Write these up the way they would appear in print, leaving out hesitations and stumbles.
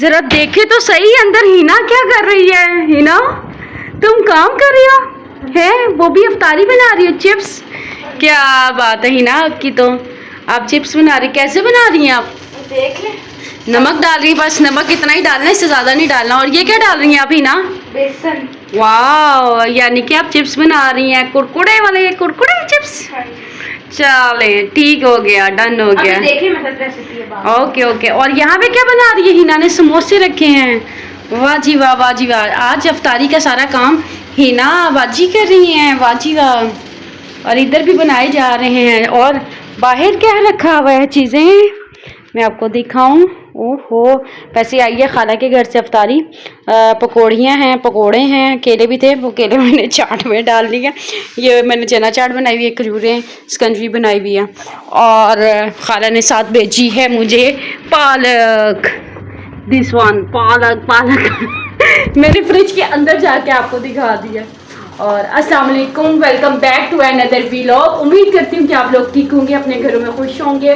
जरा देखे तो सही अंदर हिना क्या कर रही है। हिना तुम काम कर रही हो है, वो भी अफ्तारी बना रही हो, चिप्स। क्या बात है हिना आपकी, तो आप चिप्स बना रही, कैसे बना रही हैं आप? देख ले। नमक डाल रही है, बस नमक इतना ही डालना है, इससे ज़्यादा नहीं डालना। और ये क्या डाल रही हैं आप हिना? बेसन। वाह, यानी कि आप चिप्स बना रही हैं, कुरकुरे वाले, कुरकुरे चिप्स। चले ठीक हो गया, डन हो गया। देखिए मतलब रेसिपी है। Okay okay. और यहाँ पे क्या बना रही है हिना ने? समोसे रखे हैं। वाह जी वाह, वाह जी वाह। आज अफ्तारी का सारा काम हिना बाजी कर रही हैं, वाह जी वाह। और इधर भी बनाए जा रहे हैं। और बाहर क्या रखा हुआ है चीज़ें, मैं आपको दिखाऊं। ओहो, वैसे आई है खाला के घर से अफ्तारी। पकौड़ियाँ हैं, पकोड़े हैं, केले भी थे, वो केले मैंने चाट में डाल दिया। ये मैंने चना चाट बनाई हुई है, खजूरें स्कंजी बनाई हुई है। और खाला ने साथ भेजी है मुझे पालक, दिस वन, पालक पालक मैंने फ्रिज के अंदर जाके आपको दिखा दिया। और अस्सलाम वालेकुम, welcome back to another vlog. उम्मीद करती हूँ कि आप लोग ठीक होंगे, अपने घरों में खुश होंगे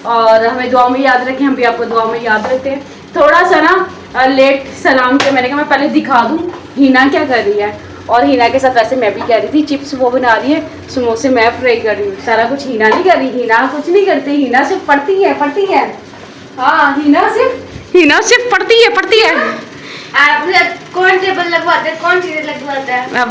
और हमें दुआ में याद रखें, हम भी आपको दुआ में याद रखते हैं। थोड़ा सा ना लेट सलाम के, मैंने कहा मैं पहले दिखा दूँ हिना क्या कर रही है। और हिना के साथ वैसे मैं भी कह रही थी, चिप्स वो बना रही है, समोसे मैं फ्राई कर रही हूँ, सारा कुछ हिना नहीं कर रही। हिना कुछ नहीं करती, हिना सिर्फ पढ़ती है, पढ़ती है। हाँ, हिना सिर्फ पढ़ती है। कौन टेबल लगवाते हैं, कौन चीजें लगवाते हैं?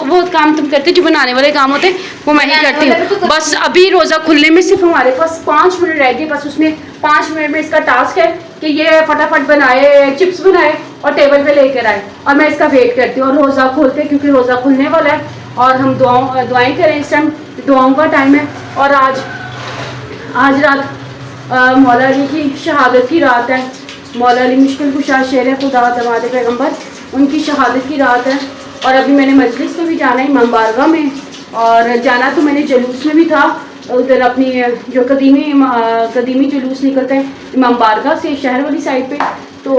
वो काम तुम करते, जो बनाने वाले काम होते वो मैं ही करती हूँ। बस अभी रोज़ा खुलने में सिर्फ हमारे पास 5 मिनट रह गए, बस उसमें 5 मिनट में इसका टास्क है कि ये फटाफट बनाए, चिप्स बनाए और टेबल पे लेकर आए। और मैं इसका वेट करती हूँ और रोज़ा खोलते, क्योंकि रोज़ा खुलने वाला है और हम दुआएं करें। इस टाइम दुआओं का टाइम है। और आज रात मौला अली की शहादत की रात है। मौला अली मुश्किल कुशा शेर खुदा दमाद पैगम्बर, उनकी शहादत की रात है। और अभी मैंने मजलिस में भी जाना है, इमाम बारगाह में। और जाना तो मैंने जुलूस में भी था, उधर अपनी जो कदीमी जुलूस निकलते हैं इमाम बारगाह से शहर वाली साइड पे, तो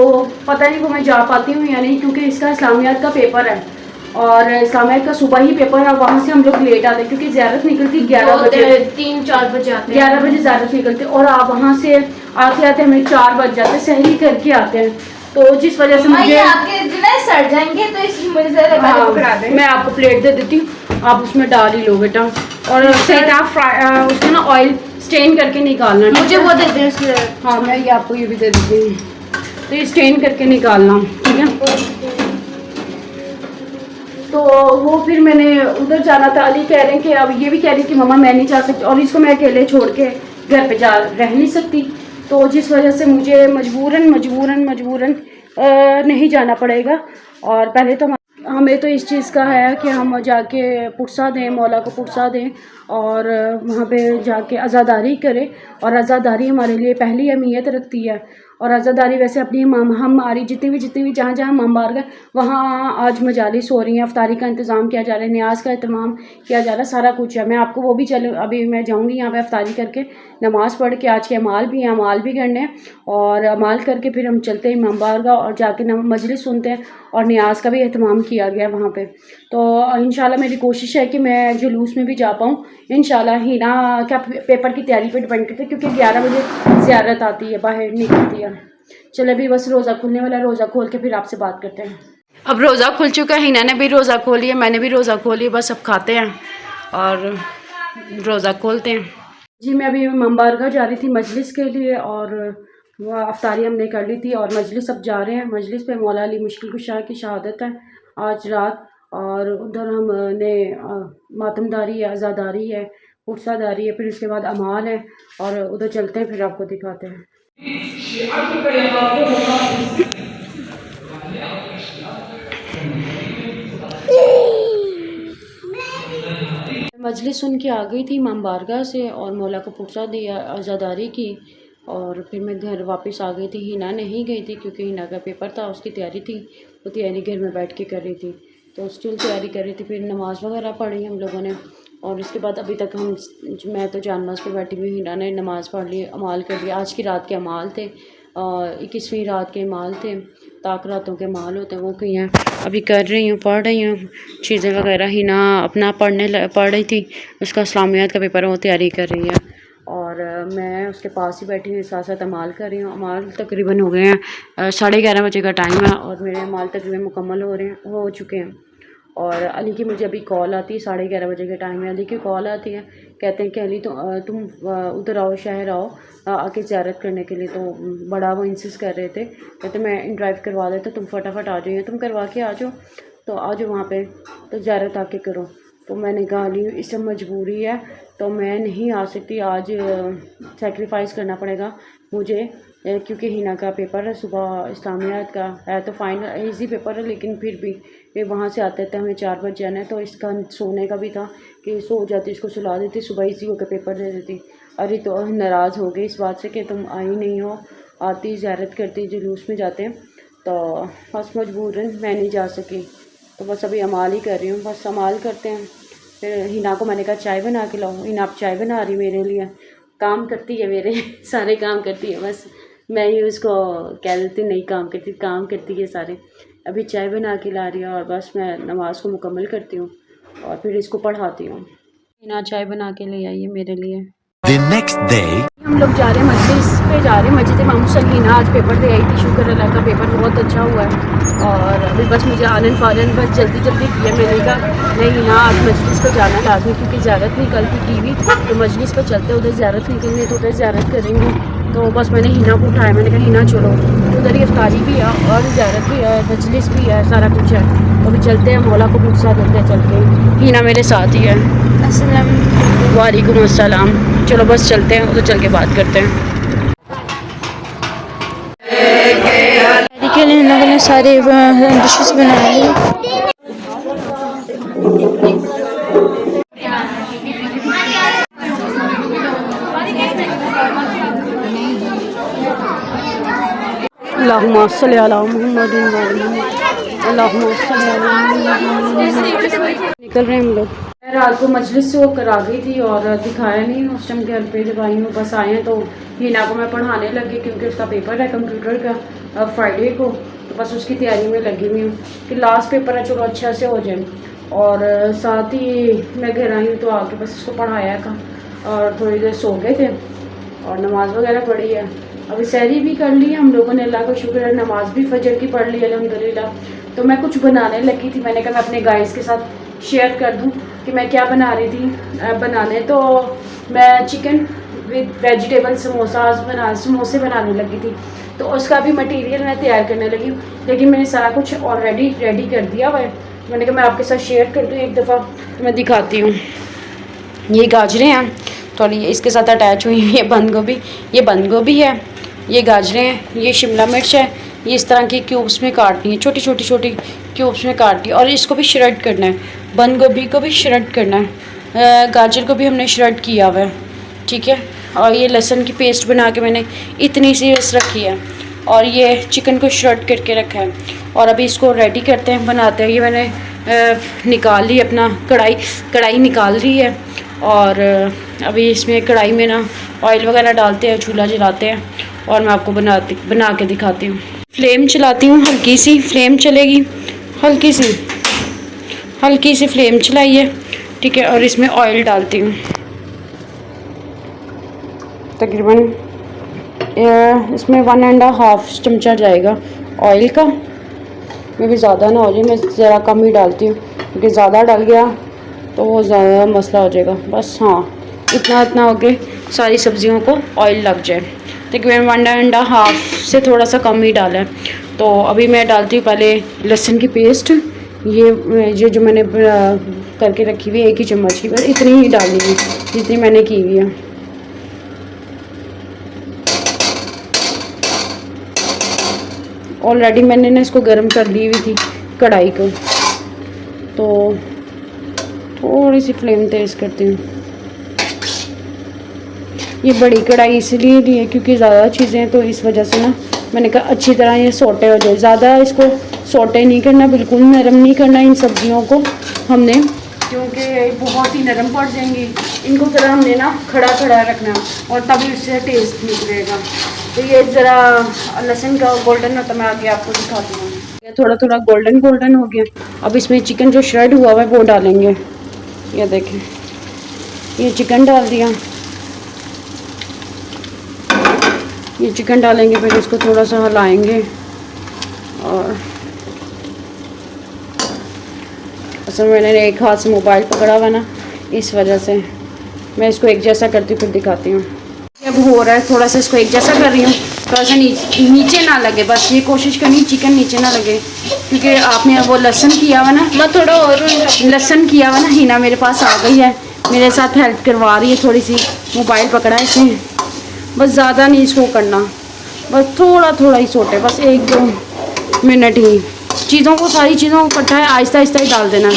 पता नहीं वो मैं जा पाती हूँ या नहीं, क्योंकि इसका इस्लामियात का पेपर है और इस्लामियात का सुबह ही पेपर है। वहाँ से हम लोग लेट आते हैं, क्योंकि ज़ियारत निकलती 11 बजे, 3-4 बजे आते हैं। 11 बजे ज़ियारत निकलती, और आप वहाँ से आते आते हमें 4 बज जाते हैं, सहरी करके आते हैं। तो जिस वजह से मुझे आपके सड़ जाएंगे, तो इस पकड़ा दें। मैं आपको प्लेट दे देती हूँ, आप उसमें डाल ही लो बेटा। और सही आप उसमें ना ऑयल स्टेन करके निकालना। मुझे वो दे दें उसके। हाँ, मैं ये आपको ये भी दे देती हूँ, तो ये स्टेन करके निकालना, ठीक है। तो वो फिर मैंने उधर जाना था। अली कह रहे हैं कि अब ये भी कह रही कि मम्मा मैं नहीं जा सकती, और इसको मैं अकेले छोड़ के घर पे जा रह नहीं सकती। तो जिस वजह से मुझे मजबूरन नहीं जाना पड़ेगा। और पहले तो हमें तो इस चीज़ का है कि हम जाके पुरसा दें, मौला को पुरसा दें और वहाँ पे जाके आज़ादारी करें। और आज़ादारी हमारे लिए पहली अहमियत रखती है। और आज़ादारी वैसे अपनी हमारी जितनी भी जहाँ इमाम बारगाह, वहाँ आज मजालिस हो रही हैं, अफ्तारी का इंतज़ाम किया जा रहा है, न्याज का इंतज़ाम किया जा रहा है, सारा कुछ है। मैं आपको वो भी अभी मैं जाऊँगी यहाँ पे अफ्तारी करके, नमाज़ पढ़ के, आज के अमाल भी हैं, अमाल भी करने हैं। और अमाल करके फिर हम चलते हैं इमाम बारगाह और जाके मजलिस सुनते हैं। और न्याज का भी एहतमाम किया गया वहाँ पे। तो इंशाल्लाह मेरी कोशिश है कि मैं जुलूस में भी जा पाऊँ इंशाल्लाह। हिना क्या पेपर की तैयारी पे डिपेंड करते हैं, क्योंकि 11 बजे ज़ियारत आती है, बाहर निकलती है। चलो अभी बस रोज़ा खुलने वाला, रोज़ा खोल के फिर आपसे बात करते हैं। अब रोज़ा खुल चुका है, हिना ने भी रोज़ा खोली है, मैंने भी रोज़ा खोली है, बस अब खाते हैं और रोज़ा खोलते हैं। जी, मैं अभी इमाम बारगाह जा रही थी मजलिस के लिए, और वह अफ्तारी हमने कर ली थी और मजलिस अब जा रहे हैं। मजलिस पे मौला अली मुश्किल कुशा की शहादत है आज रात, और उधर हमने मातमदारी है, आज़ादारी है, पुरसादारी है, फिर उसके बाद अमाल है। और उधर चलते हैं, फिर आपको दिखाते हैं। मजलिस सुन के आ गई थी इमाम बारगाह से और मौला को पुरसा दिया, आज़ादारी की, और फिर मैं घर वापस आ गई थी। हिना नहीं गई थी क्योंकि हिना का पेपर था, उसकी तैयारी थी, वो तैयारी घर में बैठ के कर रही थी, तो स्टिल तैयारी कर रही थी। फिर नमाज़ वगैरह पढ़ी हम लोगों ने, और इसके बाद अभी तक मैं तो जानमाज़ पे बैठी हुई, हिना ने नमाज़ पढ़ ली, अमाल कर लिया। आज की रात के अमाल थे, 21वीं रात के अमाल थे, ताक रातों के अमाल होते हैं, वो कहीं हैं अभी कर रही हूँ, पढ़ रही हूँ चीज़ें वगैरह। हिना अपना पढ़ रही थी, उसका इस्लामियात का पेपर है, वो तैयारी कर रही है। और मैं उसके पास ही बैठी हूँ, साथ साथ अमाल कर रही हूँ। अमाल तकरीबन हो गए हैं 11:30 बजे का टाइम है और मेरे अमाल तकरीबन मुकम्मल हो चुके हैं। और अली की मुझे अभी कॉल आती है, 11:30 बजे के टाइम में अली की कॉल आती है। कहते हैं कि अली तुम उधर आओ, शहर आओ आके ज़ियारत करने के लिए। तो बड़ा वो इंसिस्ट कर रहे थे, कहते मैं ड्राइव करवा देता, तुम फटाफट आ जाइए, तुम करवा के आ जाओ, तो आ जाओ वहाँ पे, तो ज़ियारत आके करो। तो मैंने कहा अली इस टाइम मजबूरी है तो मैं नहीं आ सकती, आज सेक्रीफाइस करना पड़ेगा मुझे, क्योंकि हिना का पेपर है सुबह, इस्लामियात का है तो फाइनल इजी पेपर है, लेकिन फिर भी ये वहाँ से आते थे, हमें 4 बजे जाना है। तो इसका सोने का भी था कि सो जाती, इसको सुला देती, सुबह इसी होकर पेपर दे देती। अरे तो नाराज़ हो गई इस बात से कि तुम आई नहीं हो, आती ज़ियारत करती, जुलूस में जाते हैं, तो बस मजबूरन मैं नहीं जा सकी। तो बस अभी अमाल ही कर रही हूँ, बस अमाल करते हैं। फिर हिना को मैंने कहा चाय बना के लाओ, हिना आप चाय बना रही मेरे लिए, काम करती है मेरे सारे काम करती है, बस मैं ही उसको कह देती नहीं काम करती है सारे। अभी चाय बना के ला रही है और बस मैं नमाज़ को मुकम्मल करती हूँ और फिर इसको पढ़ाती हूँ। हिना चाय बना के ले आई है मेरे लिए। The next day, हम लोग जा रहे हैं मजलिस पे, जा रहे हैं मस्जिद इमाम हुसैन। हिना आज पेपर दे आई थी, शुक्र अल्लाह का पेपर बहुत अच्छा हुआ है। और अभी बस मुझे आनन फ़ारन बस जल्दी किया, मैंने कहा नहीं हिना आज मजलिस पे जाना लाजमी, क्योंकि ज़ियारत नहीं कल की हुई, तो मजलिस पे चलते, उधर ज़ियारत नहीं करेंगे तो उधर ज़ियारत करेंगे। तो बस मैंने हिना को उठाया, मैंने कहा हिना चलो, उधर ही इफ्तारी भी है और ज़ियारत भी है, मजलिस भी है, सारा कुछ है। तो अभी चलते हैं, मौला को पूछा देते हैं चल के। हिना मेरे साथ ही है। अस्सलाम वालेकुम अस्सलाम। चलो बस चलते हैं, उधर चल के बात करते हैं। के लिए इन लोगों ने सारे डिशेस बना ली। अल्लाहुम्मा सल्ली अला मुहम्मद व अला मुहम्मद, अल्लाहुम्मा सल्ली अला मुहम्मद। निकल रहे हैं हम लोग। मैं रात को मजलिस से होकर आ गई थी और दिखाया नहीं उस टाइम घर पे, जब आई हूँ बस आए हैं तो हिना को मैं पढ़ाने लगी, क्योंकि उसका पेपर है कंप्यूटर का फ्राइडे को, तो बस उसकी तैयारी में लगी हुई हूँ कि लास्ट पेपर है, चलो अच्छा से हो जाए। और साथ ही मैं घर आई हूँ तो आके बस इसको पढ़ाया था और थोड़ी देर सो गए थे और नमाज़ वगैरह पढ़ी है। अभी सहरी भी कर ली हम लोगों ने, अल्लाह का शुक्र है, नमाज भी फजर की पढ़ ली अल्हम्दुलिल्लाह। तो मैं कुछ बनाने लगी थी, मैंने कहा मैं अपने गाइस के साथ शेयर कर दूं कि मैं क्या बना रही थी बनाने। तो मैं चिकन विद वेजिटेबल समोसे बनाने लगी थी, तो उसका भी मटेरियल मैं तैयार करने लगी हूँ, लेकिन मैंने सारा कुछ ऑलरेडी रेडी कर दिया हुआ है। मैंने कहा मैं आपके साथ शेयर कर दूँ एक दफ़ा, तो मैं दिखाती हूँ। ये गाजरें हैं थोड़ी इसके साथ अटैच हुई, ये बंद गोभी है, ये गाजरें हैं, ये शिमला मिर्च है, ये इस तरह की क्यूब्स में काटनी है, छोटी छोटी क्यूब्स में काटनी है। और इसको भी श्रेड करना है, बंद गोभी को भी श्रेड करना है, गाजर को भी हमने श्रेड किया हुआ है, ठीक है। और ये लहसुन की पेस्ट बना के मैंने इतनी सी बस रखी है, और ये चिकन को श्रेड करके रखा है। और अभी इसको रेडी करते हैं, बनाते हैं। ये मैंने निकाल ली, अपना कढ़ाई निकाल रही है, और अभी इसमें कढ़ाई में ना ऑयल वगैरह डालते हैं, चूल्हा जलाते हैं, और मैं आपको बना के दिखाती हूँ। फ्लेम चलाती हूँ, हल्की सी फ्लेम चलेगी, हल्की सी फ्लेम चलाइए, ठीक है। और इसमें ऑयल डालती हूँ, तकरीबन इसमें 1.5 चमचा जाएगा ऑयल का। मैं भी ज़्यादा ना हो जाए, मैं ज़रा कम ही डालती हूँ, क्योंकि ज़्यादा डल गया तो वो ज़्यादा मसला हो जाएगा। बस हाँ, इतना हो के सारी सब्जियों को ऑयल लग जाए। तकरीबन 1.5 से थोड़ा सा कम ही डाला है। तो अभी मैं डालती हूँ पहले लहसुन की पेस्ट, ये जो मैंने करके रखी हुई है 1 ही चम्मच की, बस इतनी ही डालनी है जितनी मैंने की हुई है। ऑलरेडी मैंने ना इसको गर्म कर ली हुई थी कढ़ाई को, तो थोड़ी सी फ्लेम तेज़ करती हूँ। ये बड़ी कढ़ाई इसलिए ली है क्योंकि ज़्यादा चीज़ें हैं, तो इस वजह से ना मैंने कहा अच्छी तरह ये सोटे हो जाए। ज़्यादा इसको सोटे नहीं करना, बिल्कुल नरम नहीं करना इन सब्जियों को हमने, क्योंकि बहुत ही नरम पड़ जाएंगी। इनको ज़रा हमने ना खड़ा रखना, और तभी उससे टेस्ट निकलेगा। तो ये ज़रा लहसुन का गोल्डन होता, मैं आगे आपको दिखाती हूँ। ये थोड़ा गोल्डन हो गया। अब इसमें चिकन जो श्रेड हुआ है वो डालेंगे। ये देखें, ये चिकन डाल दिया, ये चिकन डालेंगे, फिर इसको थोड़ा सा हिलाएंगे। और असल में मैंने एक हाथ से मोबाइल पकड़ा हुआ ना, इस वजह से मैं इसको एक जैसा करती हूँ, फिर दिखाती हूँ। अब हो रहा है, थोड़ा सा इसको एक जैसा कर रही हूँ, थोड़ा सा नीचे ना लगे, बस ये कोशिश करनी चिकन नीचे ना लगे, क्योंकि आपने वो लहसुन किया हुआ ना, मैं थोड़ा और लहसुन किया हुआ ना, हिना मेरे पास आ गई है, मेरे साथ हेल्प करवा रही है थोड़ी सी, मोबाइल पकड़ा है इसने। बस ज़्यादा नहीं इसको करना, बस थोड़ा थोड़ा ही सोटे, बस 1-2 मिनट ही। चीज़ों को, सारी चीज़ों को इकट्ठा है, आहिस्ता आहिस्ता ही डाल देना।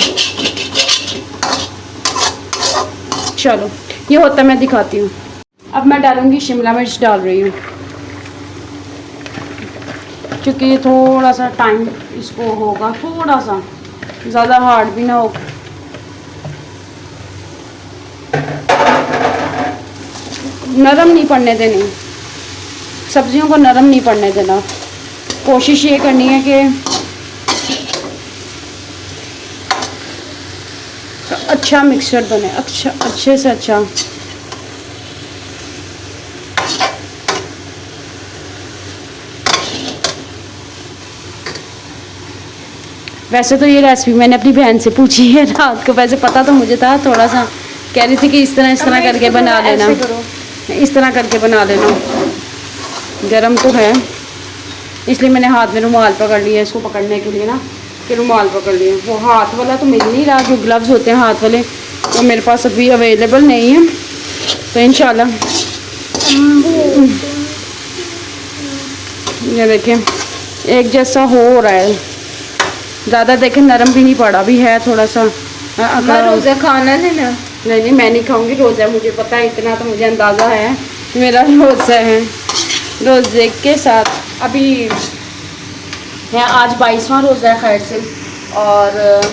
चलो ये होता मैं दिखाती हूँ। अब मैं डालूँगी शिमला मिर्च, डाल रही हूँ, क्योंकि ये थोड़ा सा टाइम इसको होगा, थोड़ा सा ज़्यादा हार्ड भी ना हो। नरम नहीं पड़ने देनी, सब्जियों को नरम नहीं पड़ने देना। कोशिश ये करनी है कि अच्छा मिक्सचर बने, अच्छा, अच्छे से अच्छा। वैसे तो ये रेसिपी मैंने अपनी बहन से पूछी है रात को, वैसे पता तो मुझे था थोड़ा सा, कह रही थी कि इस तरह करके बना लेना, इस तरह करके बना लेना। गरम तो है, इसलिए मैंने हाथ में रुमाल पकड़ लिया इसको पकड़ने के लिए ना, कि रुमाल पकड़ लिए। वो हाथ वाला तो मिल नहीं रहा, जो ग्लव्स होते हैं हाथ वाले, वो मेरे पास अभी अवेलेबल नहीं है, तो इंशाल्लाह। ये देखें एक जैसा हो रहा है, ज़्यादा देखें नरम भी नहीं पड़ा, भी है थोड़ा सा। रोज़ा खाना है ना? नहीं मैं नहीं खाऊंगी, रोज़ा मुझे पता है, इतना तो मुझे अंदाज़ा है मेरा रोज़ा है। रोज़े के साथ अभी है, आज 22वां रोज़ा है खैर से, और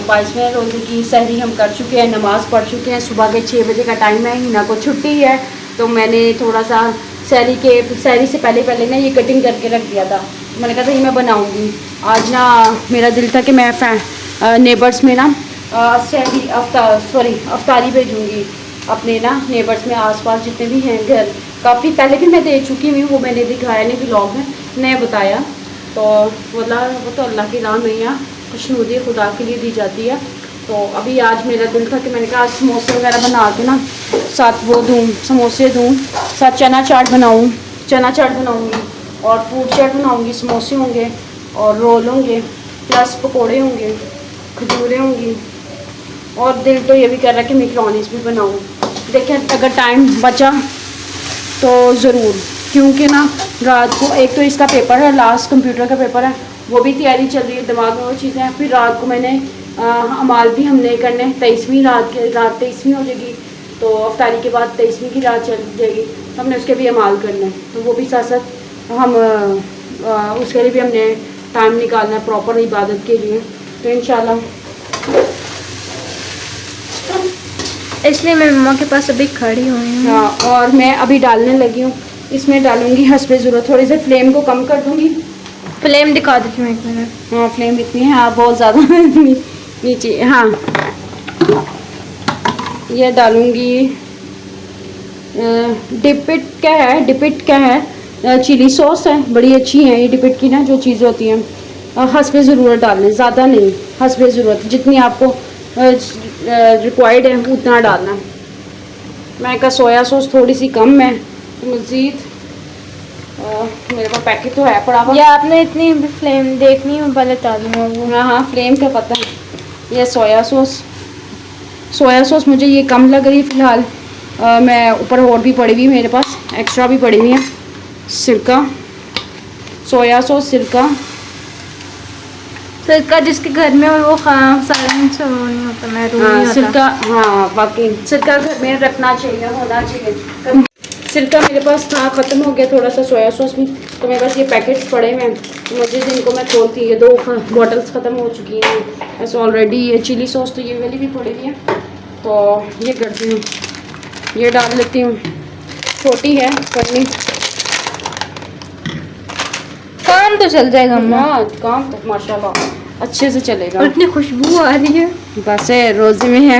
22वें रोज़े की सहरी हम कर चुके हैं, नमाज़ पढ़ चुके हैं। सुबह के 6 बजे का टाइम है, हिना को छुट्टी है, तो मैंने थोड़ा सा सहरी से पहले ना ये कटिंग करके रख दिया था। मैंने कहा था ये मैं बनाऊंगी आज ना, मेरा दिल था कि मैं नेबर्स में ना अफ्तारी भेजूँगी अपने ना नेबर्स में, आसपास जितने भी हैं घर। काफ़ी पहले भी मैं दे चुकी हुई, वो मैंने दिखाया नहीं व्लॉग में, नहीं बताया। तो वो तो अल्लाह की राह में है, खुशनुदी खुदा के लिए दी जाती है। तो अभी आज मेरा दिल था कि मैंने कहा आज समोसे वगैरह बना के ना, साथ वो दूँ, समोसे दूँ, साथ चना चाट बनाऊँगी और फ्रूट चाट बनाऊँगी, समोसे होंगे और रोल होंगे, प्लस पकोड़े होंगे, खजूरें होंगी, और दिल तो ये भी कर रहा है कि मैकरोनीस भी बनाऊँ। देखें अगर टाइम बचा तो ज़रूर, क्योंकि ना रात को एक तो इसका पेपर है, लास्ट कंप्यूटर का पेपर है, वो भी तैयारी चल रही है, दिमाग में वो चीज़ें हैं। फिर रात को मैंने अमाल भी हमने करने, 23वीं रात 23वीं हो जाएगी, तो अफ्तारी के बाद 23वीं की रात चल जाएगी, तो हमने उसके भी अमाल करने, तो वो भी साथ साथ हम उसके लिए भी हमने टाइम निकालना है प्रॉपर इबादत के लिए, तो इंशाल्लाह। इसलिए मैं मम्मा के पास अभी खड़ी हुई हूँ। हाँ, और मैं अभी डालने लगी हूँ, इसमें डालूंगी हस्बे ज़रूरत, थोड़ी सी फ्लेम को कम कर दूँगी। फ्लेम दिखा देती हूँ 1 मिनट। हाँ फ्लेम इतनी है, हाँ बहुत ज़्यादा नीचे। हाँ ये डालूंगी डिपिट क्या है चिली सॉस है, बड़ी अच्छी है ये डिपिट की ना, जो चीज़ें होती हैं हस्बे ज़रूरत डालने, ज़्यादा नहीं, हस्बे ज़रूरत जितनी आपको रिक्वायर्ड है उतना डालना। मैंने कहा सोया सॉस थोड़ी सी कम है, तो मज़ीद मेरे पास पैकेट तो है पड़ा हुआ। या आपने इतनी भी फ्लेम देखनी है, पहले डालूंगा वो। हाँ फ्लेम का पता है। ये सोया सॉस मुझे ये कम लग रही है फ़िलहाल। मैं ऊपर और भी पड़ी हुई मेरे पास, एक्स्ट्रा भी पड़ी हुई है। सिरका, सोया सॉस, सिरका जिसके घर में वो सालन से वो नहीं होता, मैं हाँ सिरका, हाँ वाकई सिरका घर में रखना चाहिए, होना चाहिए। सिरका मेरे पास था, ख़त्म हो गया थोड़ा सा, सोया सॉस भी, तो मेरे पास ये पैकेट्स पड़े हुए हैं, तो मुझे इनको मैं खोलती है, 2 बॉटल्स ख़त्म हो चुकी हैं बस ऑलरेडी। ये चिली सॉस तो ये वाली भी पड़ी हुई है, तो ये करती हूँ, ये डाल लेती हूँ, छोटी है पन्नी, काम तो चल जाएगा अम्मा। हाँ काम तो माशाल्लाह अच्छे से चलेगा। और इतनी खुशबू आ रही है, बस है रोज़े में है।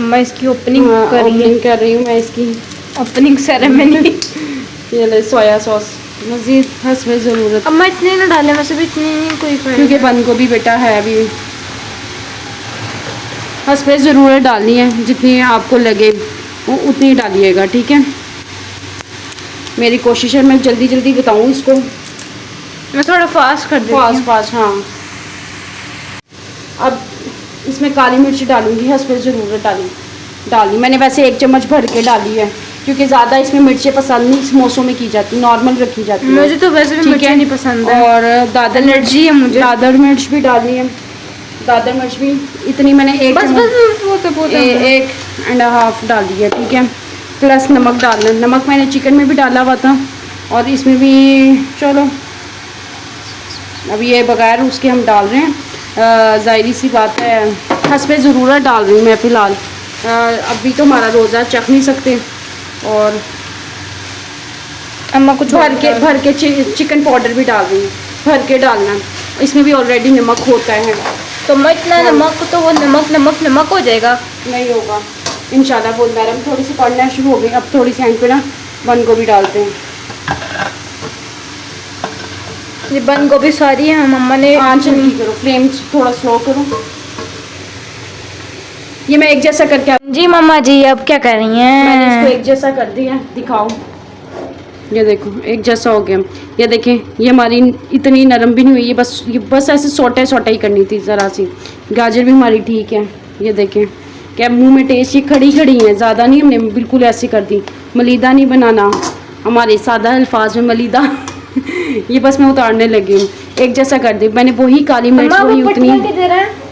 अम्मा इसकी ओपनिंग हाँ, कर रही है। ओपनिंग कर रही हूँ मैं इसकी। Opening ceremony. ये ले सोया सॉस, मज़ीद हस्ब ज़रूरत, अम्मा इतने ना डालें, वैसे भी इतनी नहीं कोई खाएगा। क्योंकि बंद गोभी बेटा है अभी। हस्ब ज़रूरत डालनी है, जितनी आपको लगे वो उतनी डालिएगा, ठीक है। मेरी कोशिश है मैं जल्दी जल्दी बताऊँ इसको। मैं थोड़ा फास्ट कर देती हूँ। फास्ट हाँ। अब इसमें काली मिर्च डालूंगी, हस्ब ज़रूरत डाली मैंने, वैसे 1 चम्मच भर के डाली है, क्योंकि ज़्यादा इसमें मिर्चें पसंद नहीं समोसों में की जाती, नॉर्मल रखी जाती है। मुझे तो वैसे भी मिर्ची नहीं पसंद है, और दादर एलर्जी है मुझे। दादर मिर्च भी डालनी है, दादर मिर्च भी इतनी मैंने 1 1.5 डाली है, ठीक है। प्लस नमक डालना, नमक मैंने चिकन में भी डाला हुआ था और इसमें भी। चलो अब ये बगैर उसके हम डाल रहे हैं, ज़ाहिरी सी बात है, हस्ब ज़रूरत डाल रही हूँ मैं फ़िलहाल। अभी तो हमारा रोज़ा चख नहीं सकते। और अम्मा कुछ भर के चिकन पाउडर भी डाल रही हूँ, भर के डालना, इसमें भी ऑलरेडी नमक होता है। तो मैं इतना नमक, तो वो नमक हो जाएगा। नहीं होगा इंशाल्लाह। वो नरम थोड़ी सी पड़ना शुरू हो गई, अब थोड़ी सी एंड पे ना बंद गोभी डालते हैं। ये बंद गोभी सारी है मम्मा ने। आंच नहीं करो, फ्लेम थोड़ा स्लो करो। ये मैं एक जैसा करके जी मम्मा जी अब क्या कर रही हैं? मैंने इसको एक जैसा कर दिया, दिखाओ। ये देखो एक जैसा हो गया। ये देखें, ये हमारी इतनी नरम भी नहीं हुई, ये बस ऐसे सोटा ही करनी थी ज़रा सी। गाजर भी हमारी ठीक है। ये देखें क्या मुंह में टेस्ट, ये खड़ी है, ज़्यादा नहीं हमने बिल्कुल ऐसी कर दी। मलीदा नहीं बनाना, हमारे सादा अल्फाज में मलीदा। ये बस मैं उतारने लगी हूँ, एक जैसा कर दी मैंने। वही काली मिर्च वही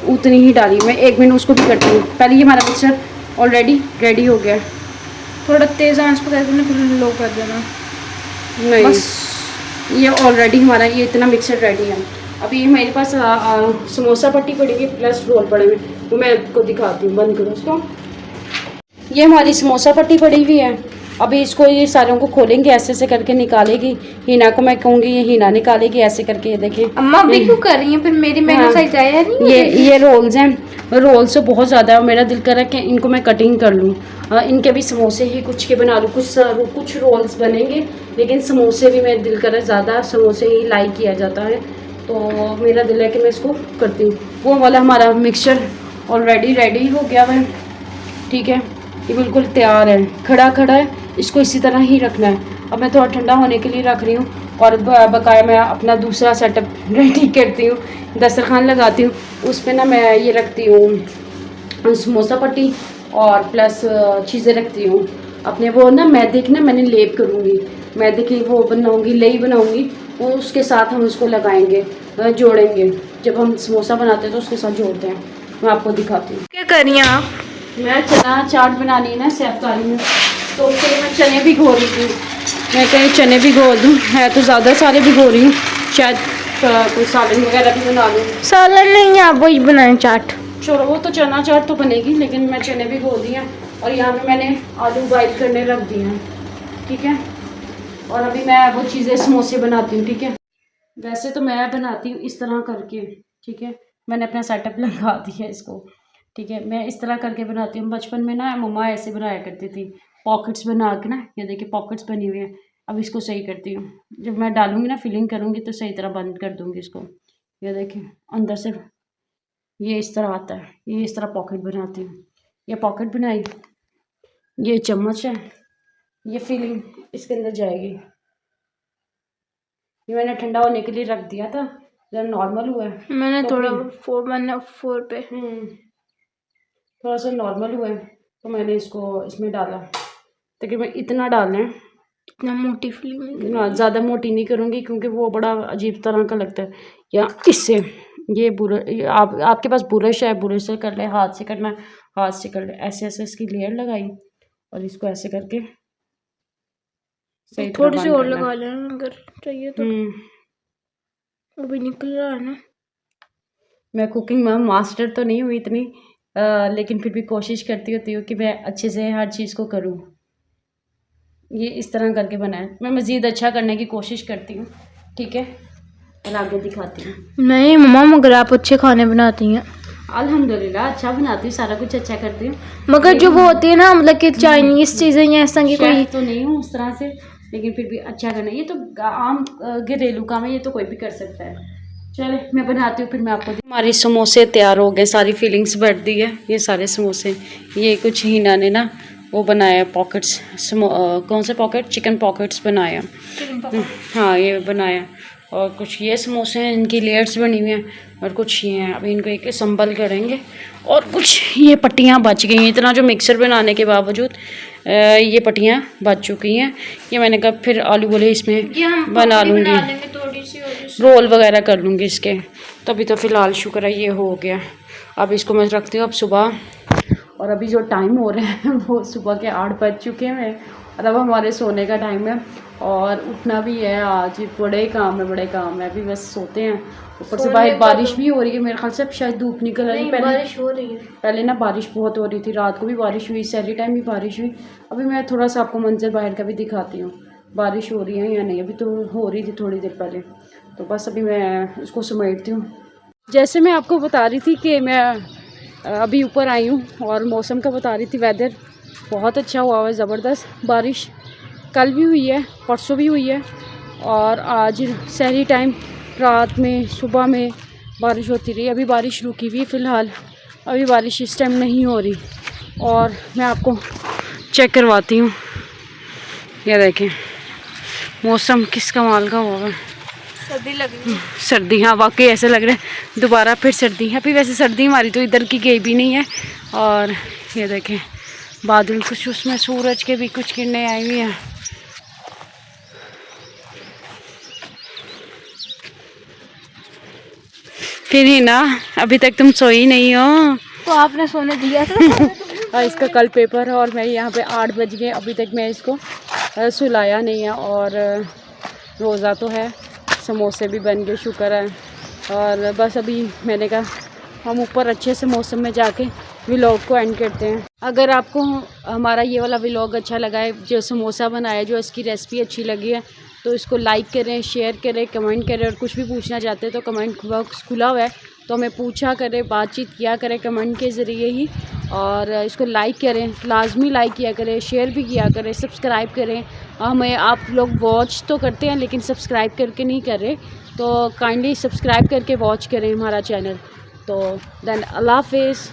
उतनी ही डाली मैं। 1 मिनट उसको भी करती हूँ। पहले ये हमारा मिक्सर ऑलरेडी रेडी हो गया। थोड़ा तेज़ आंच पर करके फिर लो कर देना। नहीं बस ये ऑलरेडी हमारा ये इतना मिक्सर रेडी है। अभी मेरे पास समोसा पट्टी पड़ी हुई प्लस रोल पड़े हुए, वो मैं आपको दिखाती हूँ। बंद करो उसको। ये हमारी समोसा पट्टी पड़ी हुई है। अभी इसको ये सारों को खोलेंगे, ऐसे करके निकालेगी। हिना को मैं कहूँगी ये हिना निकालेगी ऐसे करके। ये देखिए अम्मा अभी क्यों कर रही हैं फिर? मेरी मेहनत साइज आया नहीं। ये रोल्स हैं, रोल्स तो बहुत ज़्यादा है। मेरा दिल कर रहा है कि इनको मैं कटिंग कर लूँ, इनके भी समोसे ही कुछ के बना लूँ। कुछ रोल्स बनेंगे, लेकिन समोसे भी मेरा दिल कर रहा है, ज़्यादा समोसे ही लाइक किया जाता है, तो मेरा दिल है कि मैं इसको करती हूँ। वो वाला हमारा मिक्सचर ऑलरेडी रेडी हो गया है, ठीक है। ये बिल्कुल तैयार है, खड़ा है, इसको इसी तरह ही रखना है। अब मैं थोड़ा ठंडा होने के लिए रख रही हूँ और बकाया मैं अपना दूसरा सेटअप रेडी करती हूँ, दस्तरखान लगाती हूँ। उस पर ना मैं ये रखती हूँ समोसा पट्टी और प्लस चीज़ें रखती हूँ अपने। वो ना मैदे की ना मैंने लेप करूँगी, मैदे की वो बनाऊँगी, लई बनाऊँगी, वो उसके साथ हम उसको लगाएंगे, जोड़ेंगे। जब हम समोसा बनाते हैं तो उसके साथ जोड़ते हैं। मैं आपको दिखाती हूँ। क्या कर रही हैं आप? मैं चना चाट बनानी है ना सैफतारी में, तो उसके लिए मैं चने भिगो रही थी। मैं कहीं चने भिगो दूँ, है तो ज़्यादा सारे भिगो रही हूँ, शायद कोई सालन वगैरह भी बना लूँ। सालन नहीं, आप वही बनाएं चाट। चलो वो तो चना चाट तो बनेगी, लेकिन मैं चने भिगो दी हैं और यहाँ पे मैंने आलू बॉइल करने रख दिए हैं, ठीक है। और अभी मैं वो चीज़ें समोसे बनाती हूँ, ठीक है। वैसे तो मैं बनाती हूँ इस तरह करके, ठीक है। मैंने अपना सेटअप लगा दिया इसको, ठीक है। मैं इस तरह करके बनाती हूँ। बचपन में ना मम्मा ऐसे बनाया करती थी, पॉकेट्स बना के ना। ये देखिए पॉकेट्स बनी हुई हैं। अब इसको सही करती हूँ, जब मैं डालूँगी ना फिलिंग करूँगी तो सही तरह बंद कर दूँगी इसको। ये देखिए अंदर से ये इस तरह आता है, ये इस तरह पॉकेट बनाती हूँ। ये पॉकेट बनाई, ये चम्मच है, ये फिलिंग इसके अंदर जाएगी। ये मैंने ठंडा होने के लिए रख दिया था, जब नॉर्मल हुआ है मैंने तो थोड़ा 4 पे थोड़ा सा नॉर्मल हुआ है तो मैंने इसको इसमें डाला। तकरीबन इतना डालना है, इतना मोटी फिलिंग ना ज़्यादा मोटी नहीं करूँगी क्योंकि वो बड़ा अजीब तरह का लगता है। या इससे ये आपके पास बुरश है, बुरश से कर ले, हाथ से करना हाथ से कर ले। ऐसे ऐसे इसकी लेयर लगाई और इसको ऐसे करके सही थोड़ी सी और लगा लेना अगर चाहिए तो। अभी निकल रहा है ना। मैं कुकिंग में मास्टर तो नहीं हुई इतनी, लेकिन फिर भी कोशिश करती होती हूँ कि मैं अच्छे से हर चीज़ को करूँ। ये इस तरह करके बनाए, मैं मज़ीद अच्छा करने की कोशिश करती हूँ, ठीक है। और आगे दिखाती हूँ। नहीं मम्मा, मगर आप अच्छे खाने बनाती हैं। अल्हम्दुलिल्लाह अच्छा बनाती हूँ, सारा कुछ अच्छा करती हूँ। मगर जो वो होती है ना मतलब कि चाइनीज चीज़ें या इस तरह की कोई शेफ तो नहीं हूँ उस तरह से, लेकिन फिर भी अच्छा करना, ये तो आम घरेलू काम है, ये तो कोई भी कर सकता है। चले मैं बनाती हूँ फिर मैं आपको। हमारे समोसे तैयार हो गए, सारी फीलिंग्स बैठ दी है। ये सारे समोसे, ये कुछ हीना ने ना वो बनाया पॉकेट्स, कौन से पॉकेट, चिकन पॉकेट्स बनाया। हाँ ये बनाया, और कुछ ये समोसे हैं, इनकी लेयर्स बनी हुई हैं, और कुछ ये हैं। अभी इनको एक संभल करेंगे, और कुछ ये पट्टियाँ बच गई हैं। इतना जो मिक्सर बनाने के बावजूद ये पट्टियाँ बच चुकी हैं। ये मैंने कहा फिर आलू बोले इसमें बना लूँगी, रोल वगैरह कर लूँगी इसके। तभी तो फ़िलहाल शुक्र है ये हो गया। अब इसको मैं रखती हूँ अब सुबह, और अभी जो टाइम हो रहा है वो सुबह के 8 बज चुके हैं, और अब हमारे सोने का टाइम है, और उठना भी है। आज बड़े काम है, अभी बस सोते हैं। ऊपर से बाहर बारिश भी हो रही है, मेरे ख्याल से अब शायद धूप निकल आई है। बारिश हो रही है, पहले ना बारिश बहुत हो रही थी, रात को भी बारिश हुई, सहरी टाइम भी बारिश हुई। अभी मैं थोड़ा सा आपको मंजर बाहर का भी दिखाती हूँ, बारिश हो रही है या नहीं। अभी तो हो रही थी थोड़ी देर पहले, तो बस अभी मैं उसको समेटती हूँ। जैसे मैं आपको बता रही थी कि मैं अभी ऊपर आई हूँ, और मौसम का बता रही थी, वेदर बहुत अच्छा हुआ है, ज़बरदस्त बारिश कल भी हुई है, परसों भी हुई है, और आज सहरी टाइम, रात में, सुबह में बारिश होती रही। अभी बारिश रुकी हुई फ़िलहाल, अभी बारिश इस टाइम नहीं हो रही। और मैं आपको चेक करवाती हूँ, ये देखें मौसम किस कमाल का हुआ है। सर्दी लग रही है, सर्दी, हाँ वाकई ऐसे लग रहा है दोबारा फिर सर्दी है। अभी वैसे सर्दी हमारी तो इधर की गई भी नहीं है। और ये देखें बादल, कुछ उसमें सूरज के भी कुछ किरणें आई हुई हैं। फिर ही ना, अभी तक तुम सोई नहीं हो। तो आपने सोने दिया था। और इसका कल पेपर है, और मैं यहाँ पे 8 बज गए, अभी तक मैं इसको सुलाया नहीं है। और रोज़ा तो है, समोसे भी बन गए, शुक्र है। और बस अभी मैंने कहा हम ऊपर अच्छे से मौसम में जाके व्लॉग को एंड करते हैं। अगर आपको हमारा ये वाला व्लॉग अच्छा लगा है, जो समोसा बनाया, जो इसकी रेसिपी अच्छी लगी है, तो इसको लाइक करें, शेयर करें, कमेंट करें। और कुछ भी पूछना चाहते हैं तो कमेंट बॉक्स खुला हुआ है, तो हमें पूछा करें, बातचीत किया करें कमेंट के ज़रिए ही। और इसको लाइक करें, लाजमी लाइक किया करें, शेयर भी किया करें, सब्सक्राइब करें। हमें आप लोग वॉच तो करते हैं लेकिन सब्सक्राइब करके नहीं कर रहे, तो काइंडली सब्सक्राइब करके वॉच करें हमारा चैनल। तो देन अल्लाह हाफिज़।